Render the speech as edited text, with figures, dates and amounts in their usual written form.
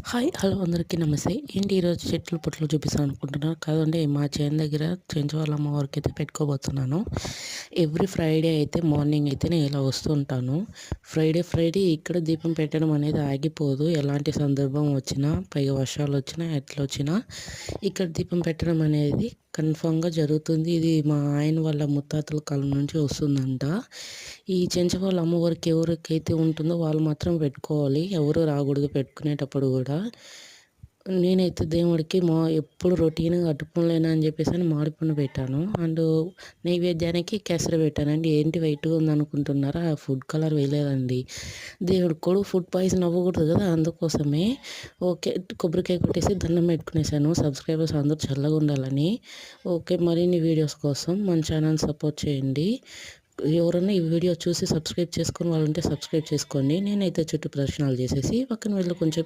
Hi hello అందరికీ నమస్తే. ఏంటి ఈరోజు చెట్లు పుట్టలు చూపిస్తాను అనుకుంటున్నారు కదండి. మా చేను దగ్గర చెంచు వాళ్ళ అమ్మవారికి అయితే పెట్టుకోబోతున్నాను. ఎవ్రీ ఫ్రైడే అయితే మార్నింగ్ అయితే నేను ఇలా వస్తూ ఉంటాను. ఫ్రైడే ఇక్కడ దీపం పెట్టడం అనేది ఆగిపోదు. ఎలాంటి సందర్భం వచ్చినా, పైగా వర్షాలు వచ్చినా, ఎట్లా వచ్చినా ఇక్కడ దీపం పెట్టడం అనేది కన్ఫామ్గా జరుగుతుంది. ఇది మా ఆయన వాళ్ళ ముత్తాతల కాలం నుంచి వస్తుందంట. ఈ చెంచు వాళ్ళ అమ్మవారికి ఎవరికైతే ఉంటుందో వాళ్ళు మాత్రం పెట్టుకోవాలి, ఎవరు రాకూడదు పెట్టుకునేటప్పుడు కూడా. నేనైతే దేవుడికి ఎప్పుడు రొటీన్గా అటుకులేనా అని చెప్పేసి అని మామిడిపండు పెట్టాను. అండ్ నైవేద్యానికి కేసరి పెట్టానండి. ఏంటి వైట్గా ఉందనుకుంటున్నారా? ఫుడ్ కలర్ వేయలేదండి. దేవుడికి కూడా ఫుడ్ పాయిజన్ అవ్వకూడదు కదా, అందుకోసమే. ఓకే, కొబ్బరికాయ కొట్టేసి దండం పెట్టుకునేసాను. సబ్స్క్రైబర్స్ అందరూ చల్లగా ఉండాలని. ఓకే, మరిన్ని వీడియోస్ కోసం మన ఛానల్ సపోర్ట్ చేయండి. ఎవరన్నా ఈ వీడియో చూసి సబ్స్క్రైబ్ చేసుకుని వాళ్ళు ఉంటే సబ్స్క్రైబ్ చేసుకోండి. నేనైతే చుట్టూ ప్రదర్శనలు చేసేసి పక్కన వెళ్ళి కొంచెం